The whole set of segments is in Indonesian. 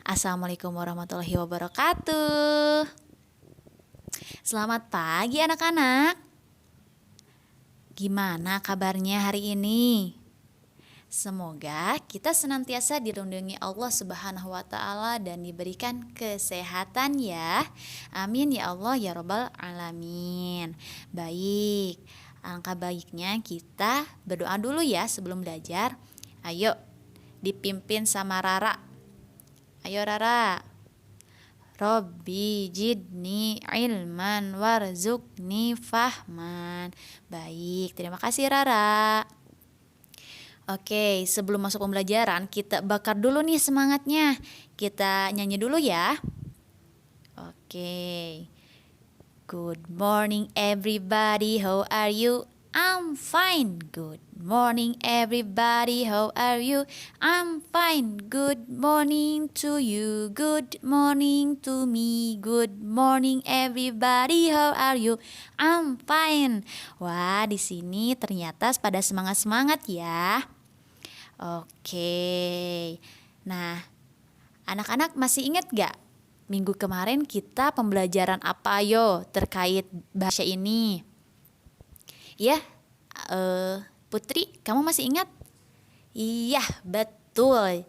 Assalamualaikum warahmatullahi wabarakatuh. Selamat pagi anak-anak. Gimana kabarnya hari ini? Semoga kita senantiasa dilindungi Allah Subhanahu wa taala dan diberikan kesehatan ya. Amin ya Allah ya rabbal alamin. Baik, alangkah baiknya kita berdoa dulu ya sebelum belajar. Ayo dipimpin sama Rara. Ayo Rara. Robbi jidni ilman warzuqni fahman. Baik, terima kasih Rara. Oke, sebelum masuk pembelajaran kita bakar dulu nih semangatnya. Kita nyanyi dulu ya. Oke. Good morning everybody, how are you? I'm fine. Good morning everybody, how are you? I'm fine. Good morning to you. Good morning to me. Good morning everybody, how are you? I'm fine. Wah, di sini ternyata pada semangat-semangat ya. Oke. Nah, anak-anak masih ingat gak? Minggu kemarin kita pembelajaran apa yo terkait bahasa ini? Ya, Putri, kamu masih ingat? Iya, betul.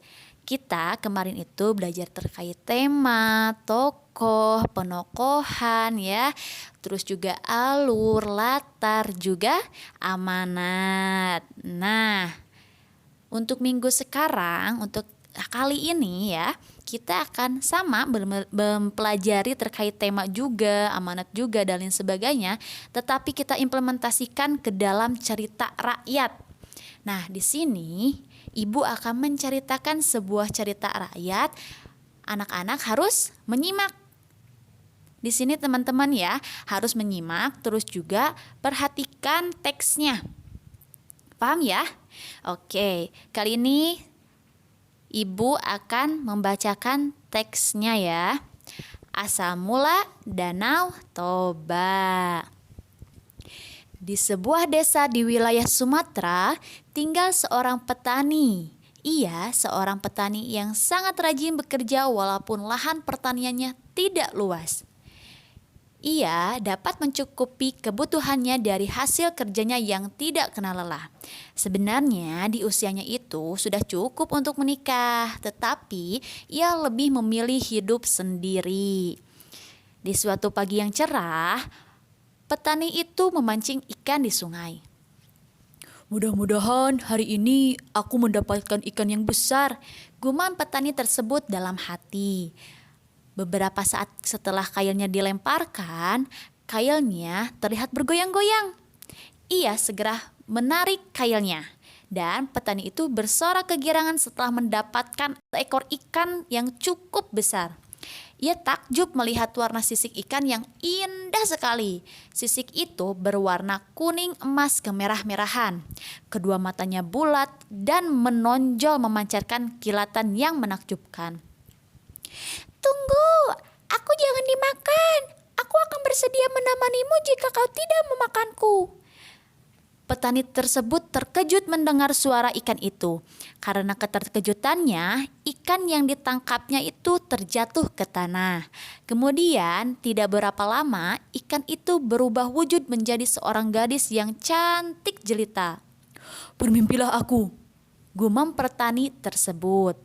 Kita kemarin itu belajar terkait tema, tokoh, penokohan ya. Terus juga alur, latar, juga amanat. Nah, untuk minggu sekarang, untuk kali ini ya, kita akan sama mempelajari terkait tema juga, amanat juga dan lain sebagainya, tetapi kita implementasikan ke dalam cerita rakyat. Nah, di sini Ibu akan menceritakan sebuah cerita rakyat. Anak-anak harus menyimak. Di sini teman-teman ya, harus menyimak terus juga perhatikan teksnya. Paham ya? Oke, kali ini Ibu akan membacakan teksnya ya. Asal mula Danau Toba. Di sebuah desa di wilayah Sumatera, tinggal seorang petani. Ia seorang petani yang sangat rajin bekerja walaupun lahan pertaniannya tidak luas. Ia dapat mencukupi kebutuhannya dari hasil kerjanya yang tidak kenal lelah. Sebenarnya di usianya itu sudah cukup untuk menikah, tetapi ia lebih memilih hidup sendiri. Di suatu pagi yang cerah, petani itu memancing ikan di sungai. Mudah-mudahan hari ini aku mendapatkan ikan yang besar, gumam petani tersebut dalam hati. Beberapa saat setelah kailnya dilemparkan, kailnya terlihat bergoyang-goyang. Ia segera menarik kailnya dan petani itu bersorak kegirangan setelah mendapatkan seekor ikan yang cukup besar. Ia takjub melihat warna sisik ikan yang indah sekali. Sisik itu berwarna kuning emas kemerah-merahan. Kedua matanya bulat dan menonjol memancarkan kilatan yang menakjubkan. Tunggu, aku jangan dimakan. Aku akan bersedia menemanimu jika kau tidak memakanku. Petani tersebut terkejut mendengar suara ikan itu. Karena keterkejutannya, ikan yang ditangkapnya itu terjatuh ke tanah. Kemudian, tidak berapa lama, ikan itu berubah wujud menjadi seorang gadis yang cantik jelita. Bermimpilah aku, gumam petani tersebut.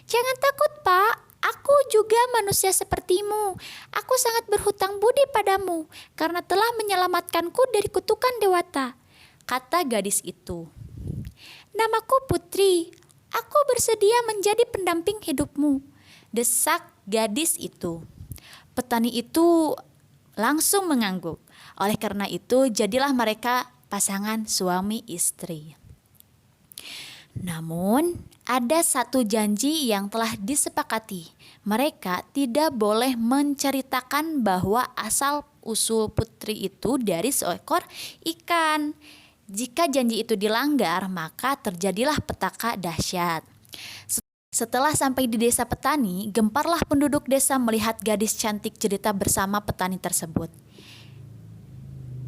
Jangan takut, Pak. Aku juga manusia sepertimu. Aku sangat berhutang budi padamu karena telah menyelamatkanku dari kutukan dewata, kata gadis itu. Namaku Putri. Aku bersedia menjadi pendamping hidupmu, desak gadis itu. Petani itu langsung mengangguk. Oleh karena itu, jadilah mereka pasangan suami istri. Namun, ada satu janji yang telah disepakati. Mereka tidak boleh menceritakan bahwa asal-usul Putri itu dari seekor ikan. Jika janji itu dilanggar, maka terjadilah petaka dahsyat. Setelah sampai di desa petani, gemparlah penduduk desa melihat gadis cantik jelita bersama petani tersebut.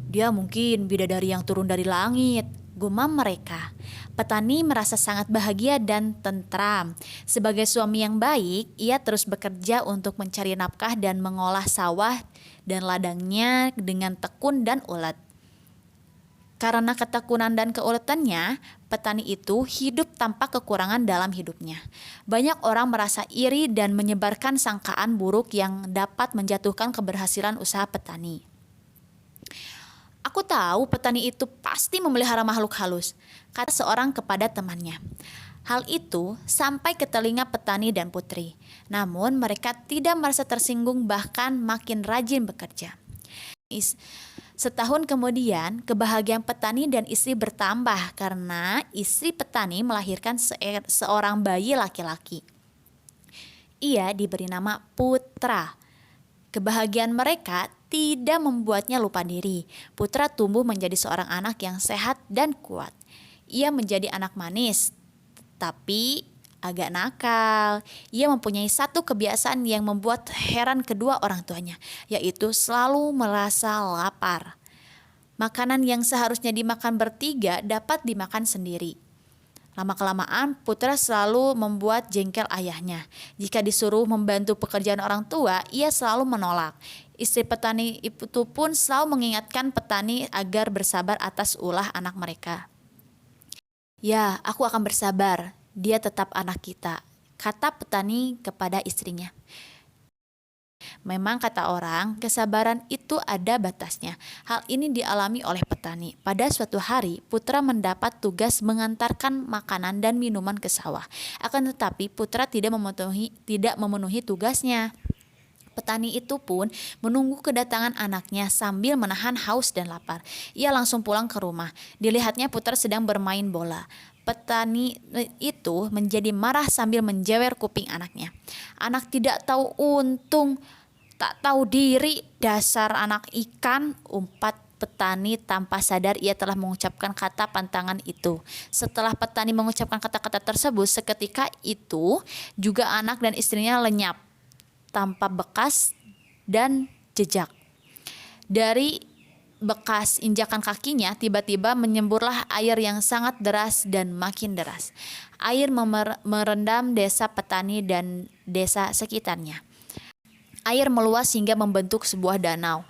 Dia mungkin bidadari yang turun dari langit, gumam mereka. Petani merasa sangat bahagia dan tentram. Sebagai suami yang baik, ia terus bekerja untuk mencari nafkah dan mengolah sawah dan ladangnya dengan tekun dan ulet. Karena ketekunan dan keuletannya, petani itu hidup tanpa kekurangan dalam hidupnya. Banyak orang merasa iri dan menyebarkan sangkaan buruk yang dapat menjatuhkan keberhasilan usaha petani. Aku tahu petani itu pasti memelihara makhluk halus, kata seorang kepada temannya. Hal itu sampai ke telinga petani dan putri. Namun mereka tidak merasa tersinggung, bahkan makin rajin bekerja. Setahun kemudian, kebahagiaan petani dan istri bertambah karena istri petani melahirkan seorang bayi laki-laki. Ia diberi nama Putra. Kebahagiaan mereka tidak membuatnya lupa diri. Putra tumbuh menjadi seorang anak yang sehat dan kuat. Ia menjadi anak manis, tapi agak nakal. Ia mempunyai satu kebiasaan yang membuat heran kedua orang tuanya, yaitu selalu merasa lapar. Makanan yang seharusnya dimakan bertiga dapat dimakan sendiri. Lama-kelamaan, Putra selalu membuat jengkel ayahnya. Jika disuruh membantu pekerjaan orang tua, ia selalu menolak. Istri petani itu pun selalu mengingatkan petani agar bersabar atas ulah anak mereka. "Ya, aku akan bersabar. Dia tetap anak kita," kata petani kepada istrinya. Memang kata orang, kesabaran itu ada batasnya. Hal ini dialami oleh petani. Pada suatu hari, Putra mendapat tugas mengantarkan makanan dan minuman ke sawah. Akan tetapi Putra tidak memenuhi tugasnya. Petani itu pun menunggu kedatangan anaknya sambil menahan haus dan lapar. Ia langsung pulang ke rumah. Dilihatnya Putra sedang bermain bola. Petani itu menjadi marah sambil menjewer kuping anaknya. "Anak tidak tahu untung, tak tahu diri, dasar anak ikan," umpat petani tanpa sadar ia telah mengucapkan kata pantangan itu. Setelah petani mengucapkan kata-kata tersebut, seketika itu juga anak dan istrinya lenyap tanpa bekas dan jejak. Dari bekas injakan kakinya, tiba-tiba menyemburlah air yang sangat deras dan makin deras. Air merendam desa petani dan desa sekitarnya. Air meluas hingga membentuk sebuah danau.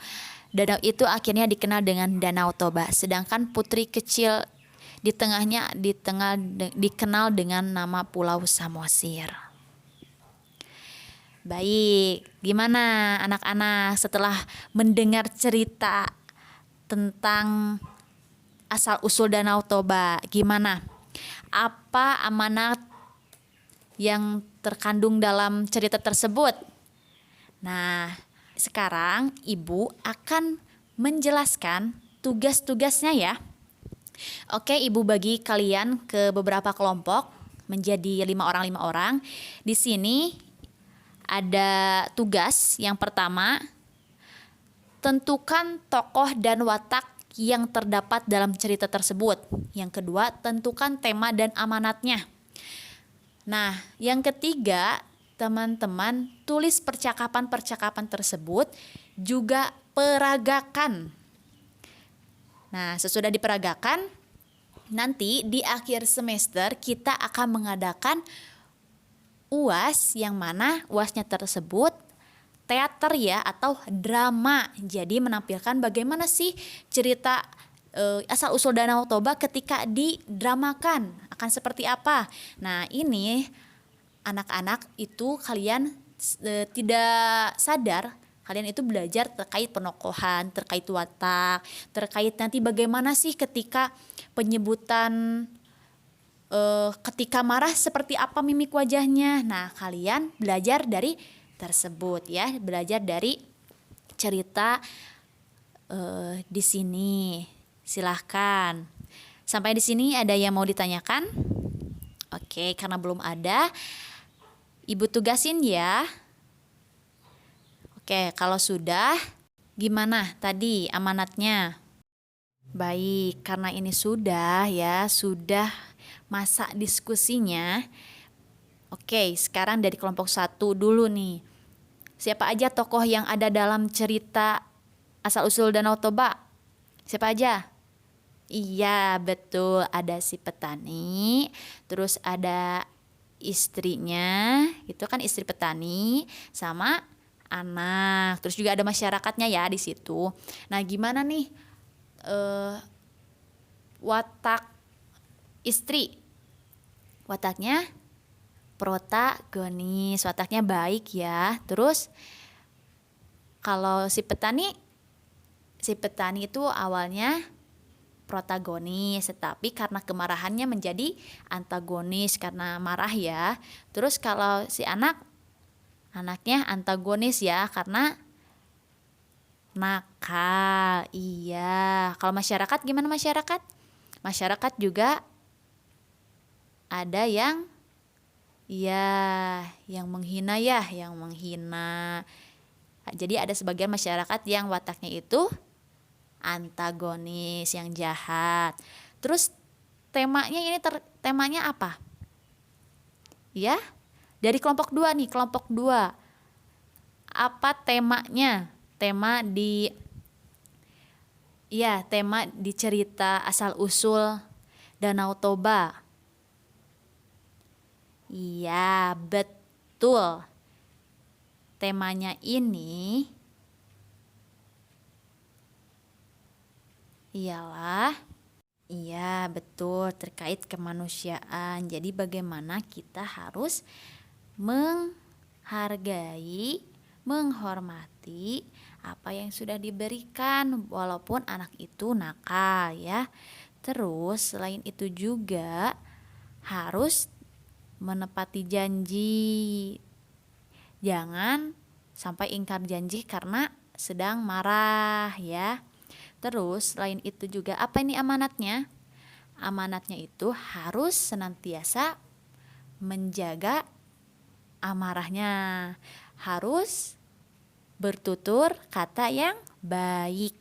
Danau itu akhirnya dikenal dengan Danau Toba, sedangkan putri kecil di tengahnya dikenal dengan nama Pulau Samosir. Baik, gimana anak-anak setelah mendengar cerita tentang asal-usul Danau Toba? Gimana? Apa amanat yang terkandung dalam cerita tersebut? Nah, sekarang Ibu akan menjelaskan tugas-tugasnya ya. Oke, Ibu bagi kalian ke beberapa kelompok menjadi 5 orang. Di sini ada tugas yang pertama, tentukan tokoh dan watak yang terdapat dalam cerita tersebut. Yang kedua, tentukan tema dan amanatnya. Nah, yang ketiga, teman-teman tulis percakapan-percakapan tersebut, juga peragakan. Nah, sesudah diperagakan, nanti di akhir semester kita akan mengadakan UAS, yang mana UASnya tersebut teater ya, atau drama. Jadi menampilkan bagaimana sih cerita asal-usul Danau Toba ketika didramakan, akan seperti apa. Nah, ini anak-anak itu kalian tidak sadar, kalian itu belajar terkait penokohan, terkait watak, terkait nanti bagaimana sih ketika penyebutan, ketika marah seperti apa mimik wajahnya. Nah, kalian belajar dari tersebut ya, belajar dari cerita di sini. Silahkan. Sampai di sini ada yang mau ditanyakan? Oke, karena belum ada, Ibu tugasin ya. Oke, kalau sudah, gimana tadi amanatnya? Baik, karena ini sudah masa diskusinya. Oke, sekarang dari kelompok 1 dulu nih. Siapa aja tokoh yang ada dalam cerita asal-usul Danau Toba? Siapa aja? Iya, betul. Ada si petani, terus ada istrinya, itu kan istri petani sama anak. Terus juga ada masyarakatnya ya di situ. Nah, gimana nih eh, watak istri? Wataknya protagonis, wataknya baik ya. Terus kalau si petani itu awalnya protagonis, tetapi karena kemarahannya menjadi antagonis karena marah ya. Terus kalau si anaknya antagonis ya karena nakal. Iya. Kalau masyarakat gimana masyarakat? Masyarakat juga ada yang yang menghina ya, yang menghina. Jadi ada sebagian masyarakat yang wataknya itu antagonis, yang jahat. Terus temanya apa? Ya, dari kelompok 2 nih, kelompok 2. Apa temanya? Tema di cerita asal usul Danau Toba. Iya, betul. Temanya ini ialah iya, betul, terkait kemanusiaan. Jadi bagaimana kita harus menghargai, menghormati apa yang sudah diberikan walaupun anak itu nakal ya. Terus selain itu juga harus menepati janji. Jangan sampai ingkar janji karena sedang marah ya. Terus selain itu juga apa ini amanatnya? Amanatnya itu harus senantiasa menjaga amarahnya. Harus bertutur kata yang baik.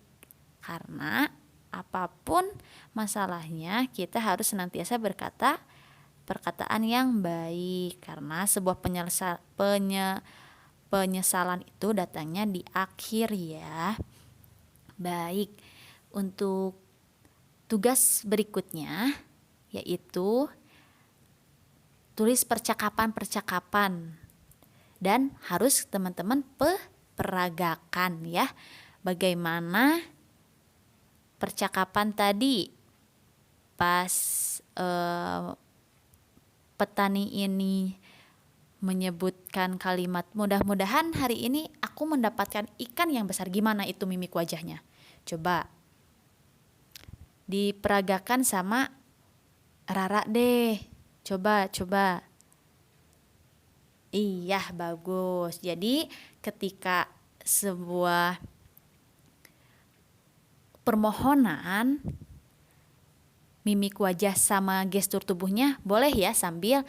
Karena apapun masalahnya kita harus senantiasa berkata perkataan yang baik. Karena sebuah penyesalan itu datangnya di akhir ya. Baik, untuk tugas berikutnya yaitu tulis percakapan-percakapan dan harus teman-teman peragakan ya. Bagaimana percakapan tadi pas petani ini menyebutkan kalimat mudah-mudahan hari ini aku mendapatkan ikan yang besar. Gimana itu mimik wajahnya? Coba diperagakan sama Rara deh. Coba. Iya, bagus. Jadi ketika sebuah permohonan, mimik wajah sama gestur tubuhnya boleh ya sambil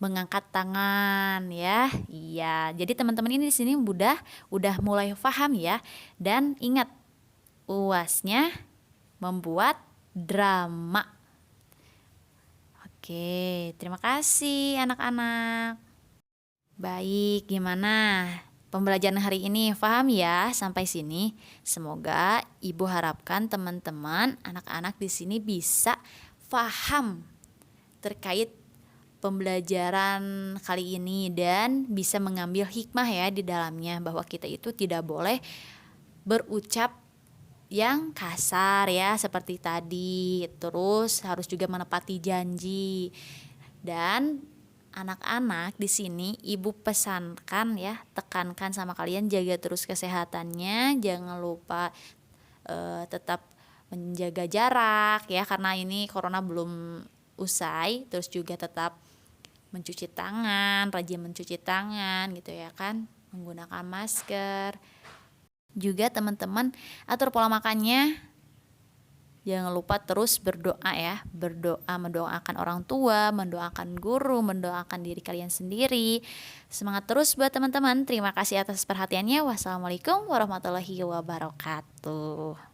mengangkat tangan ya. Iya. Jadi teman-teman ini di sini udah mulai paham ya. Dan ingat UASnya membuat drama. Oke, terima kasih anak-anak. Baik, gimana pembelajaran hari ini? Paham ya sampai sini? Semoga Ibu harapkan teman-teman, anak-anak di sini bisa paham terkait pembelajaran kali ini dan bisa mengambil hikmah ya di dalamnya, bahwa kita itu tidak boleh berucap yang kasar ya seperti tadi. Terus harus juga menepati janji. Dan anak-anak di sini Ibu pesankan ya, tekankan sama kalian, jaga terus kesehatannya, jangan lupa tetap menjaga jarak ya karena ini corona belum usai. Terus juga tetap mencuci tangan, rajin mencuci tangan gitu ya kan, menggunakan masker. Juga teman-teman atur pola makannya. Jangan lupa terus berdoa ya, mendoakan orang tua, mendoakan guru, mendoakan diri kalian sendiri. Semangat terus buat teman-teman. Terima kasih atas perhatiannya. Wassalamualaikum warahmatullahi wabarakatuh.